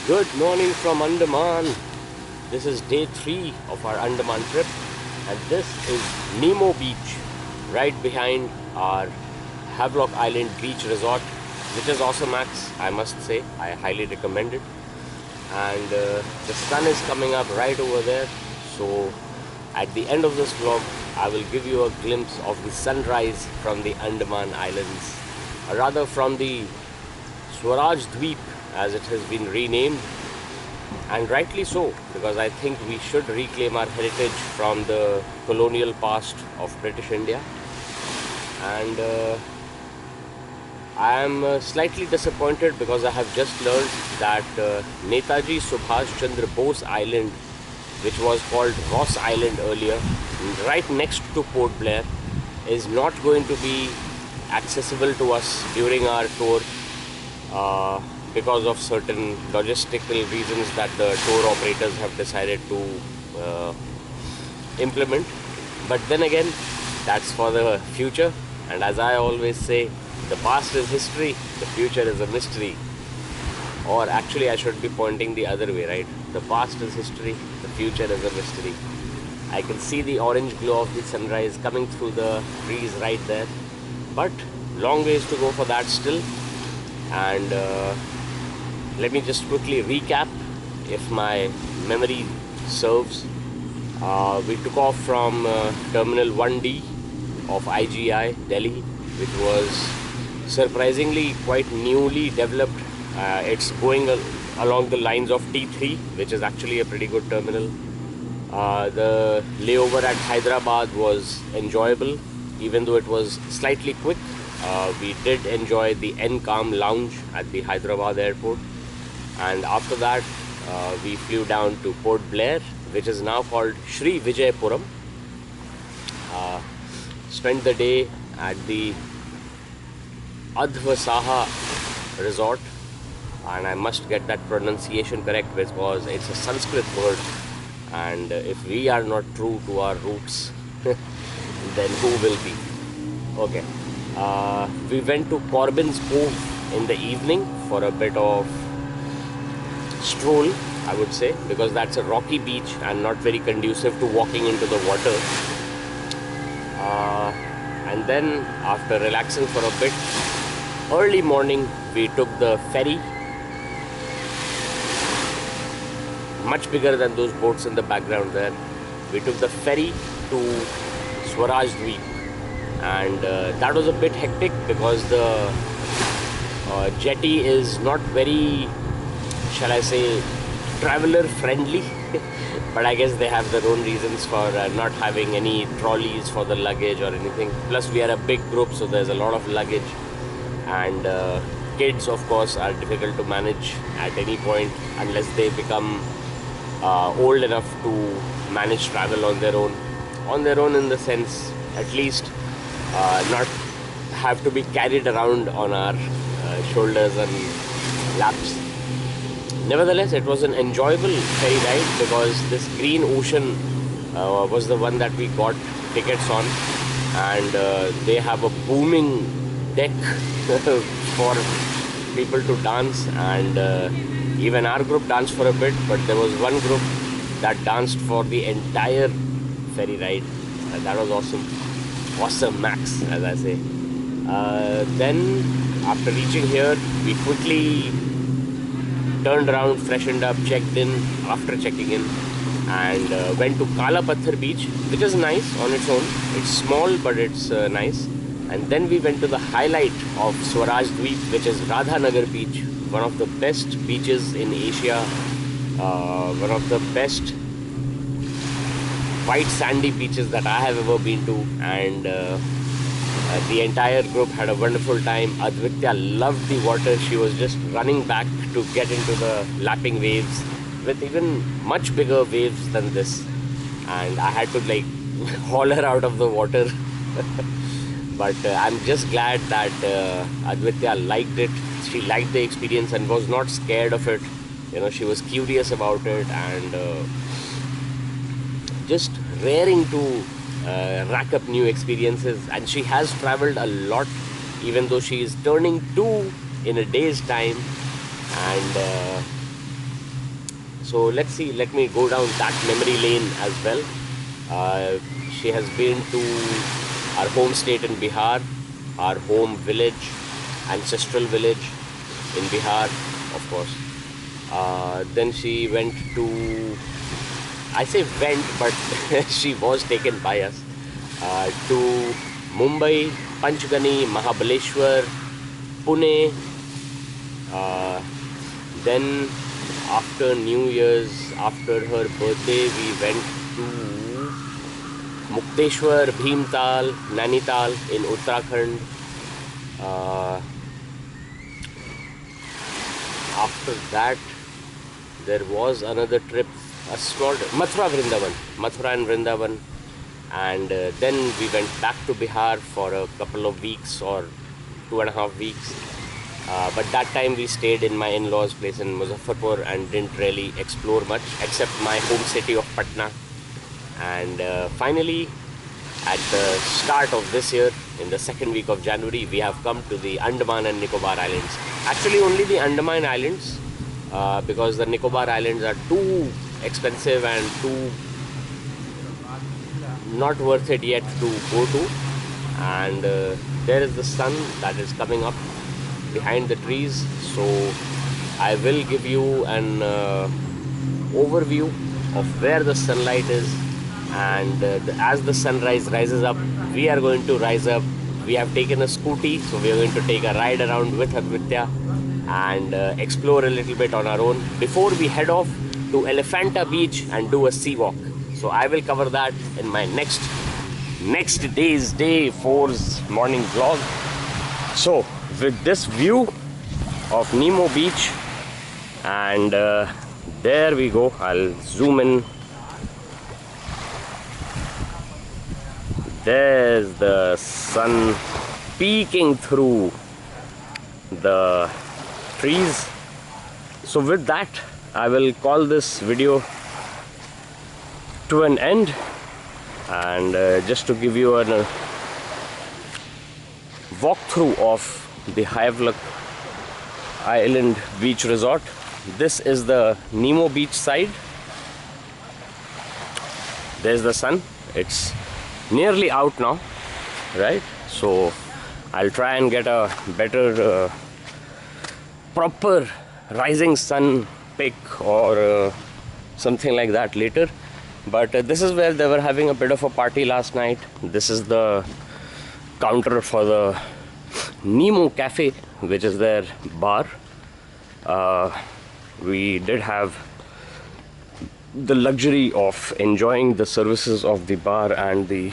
Good morning from Andaman. This is day 3 of our Andaman trip, and this is Nemo Beach, right behind our Havelock Island Beach Resort, which is awesome, Max. I must say, I highly recommend it. And the sun is coming up right over there, so at the end of this vlog, I will give you a glimpse of the sunrise from the Andaman Islands, or rather from the Swaraj Dweep, as it has been renamed, and rightly so, because I think we should reclaim our heritage from the colonial past of British India. And I am slightly disappointed because I have just learned that Netaji Subhash Chandra Bose Island, which was called Ross Island earlier, right next to Port Blair, is not going to be accessible to us during our tour because of certain logistical reasons that the tour operators have decided to implement. But then again, that's for the future, and as I always say, the past is history, the future is a mystery. Or actually, I should be pointing the other way, right? The past is history, the future is a mystery. I can see the orange glow of the sunrise coming through the trees right there, but long ways to go for that still. And let me just quickly recap, if my memory serves. We took off from Terminal 1D of IGI, Delhi, which was surprisingly quite newly developed. It's going along the lines of T3, which is actually a pretty good terminal. The layover at Hyderabad was enjoyable, even though it was slightly quick. We did enjoy the NCAM lounge at the Hyderabad airport, and after that we flew down to Port Blair, which is now called Sri Vijayapuram. Spent the day at the Advasaha resort, and I must get that pronunciation correct because it's a Sanskrit word, and if we are not true to our roots, then who will be? Okay. We went to Corbin's Cove in the evening for a bit of stroll, I would say, because that's a rocky beach and not very conducive to walking into the water. And then after relaxing for a bit, early morning we took the ferry, much bigger than those boats in the background there. We took the ferry to Swaraj Dweep, and that was a bit hectic because the jetty is not very, shall I say, traveler friendly. But I guess they have their own reasons for not having any trolleys for the luggage or anything. Plus we are a big group, so there's a lot of luggage, and kids of course are difficult to manage at any point unless they become old enough to manage travel on their own in the sense, at least not have to be carried around on our shoulders and laps. Nevertheless, it was an enjoyable ferry ride because this Green Ocean was the one that we got tickets on, and they have a booming deck for people to dance, and even our group danced for a bit, but there was one group that danced for the entire ferry ride, and that was awesome max, as I say. Then after reaching here, we quickly turned around, freshened up, checked in after checking in, and went to Kala Patthar Beach, which is nice on its own. It's small, but it's nice. And then we went to the highlight of Swaraj Dweep, which is Radhanagar Beach, one of the best beaches in Asia, one of the best white sandy beaches that I have ever been to, and the entire group had a wonderful time. Advitya loved the water. She was just running back to get into the lapping waves with even much bigger waves than this, and I had to like haul her out of the water. But I'm just glad that Advitya liked it. She liked the experience and was not scared of it. You know, she was curious about it, and just raring to rack up new experiences. And she has traveled a lot, even though she is turning 2 in a day's time, and So let's see, let me go down that memory lane as well. She has been to our home state in Bihar, our home village, ancestral village in Bihar, of course. Then she went to, I say went, but she was taken by us to Mumbai, Panchgani, Mahabaleshwar, Pune. Then after New Year's, after her birthday, we went to Mukteshwar, Bhimtal, Nainital in Uttarakhand. After that, there was another trip, a small Mathura and Vrindavan, and then we went back to Bihar for a couple of weeks or 2.5 weeks. But that time we stayed in my in-laws' place in Muzaffarpur and didn't really explore much except my home city of Patna. And finally, at the start of this year, in the second week of January, we have come to the Andaman and Nicobar Islands. Actually, only the Andaman Islands, because the Nicobar Islands are too expensive and too not worth it yet to go to. And there is the sun that is coming up behind the trees, so I will give you an overview of where the sunlight is, and as the sunrise rises up, we are going to rise up. We have taken a scooty, so we are going to take a ride around with Advitya and explore a little bit on our own before we head off to Elephanta Beach and do a sea walk. So I will cover that in my next day's day 4's morning vlog. So with this view of Nemo Beach, and there we go, I'll zoom in. There's the sun peeking through the trees. So with that, I will call this video to an end, and just to give you a walkthrough of the Havelock Island Beach Resort. This is the Nemo Beach side. There's the sun. It's nearly out now, right? So I'll try and get a better proper rising sun pic or something like that later. But this is where they were having a bit of a party last night. This is the counter for the Nemo Cafe, which is their bar. We did have the luxury of enjoying the services of the bar and the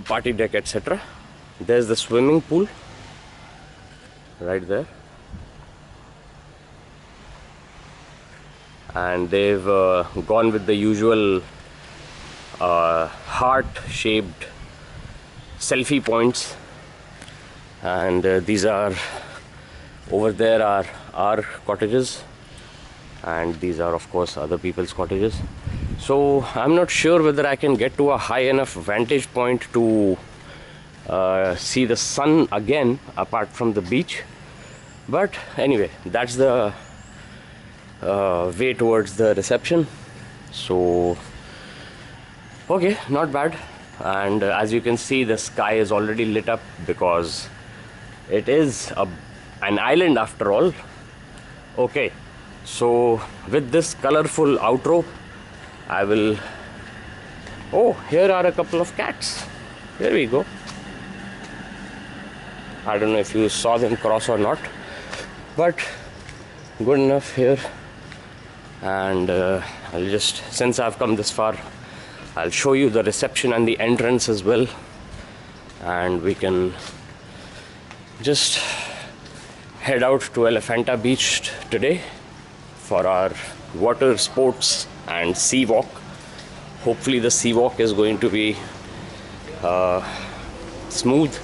party deck, etc. There's the swimming pool right there, and they've gone with the usual heart-shaped selfie points, and these are over there are our cottages, and these are of course other people's cottages. So I'm not sure whether I can get to a high enough vantage point to see the sun again apart from the beach, but anyway, that's the way towards the reception. So okay, not bad. And as you can see, the sky is already lit up because it is an island after all. Okay, so with this colorful outro, I will... Oh, here are a couple of cats. There we go. I don't know if you saw them cross or not, but good enough here. And I'll just, since I've come this far, I'll show you the reception and the entrance as well, and we can just head out to Elephanta Beach today for our water sports and sea walk. Hopefully the sea walk is going to be smooth,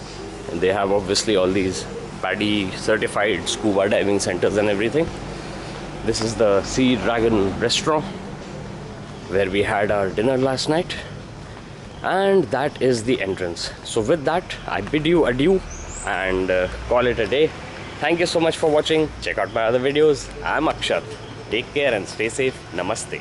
and they have obviously all these PADI certified scuba diving centers and everything. This is the Sea Dragon restaurant where we had our dinner last night, and that is the entrance. So with that, I bid you adieu and call it a day. Thank you so much for watching. Check out my other videos. I'm Axat. Take care and stay safe. Namaste.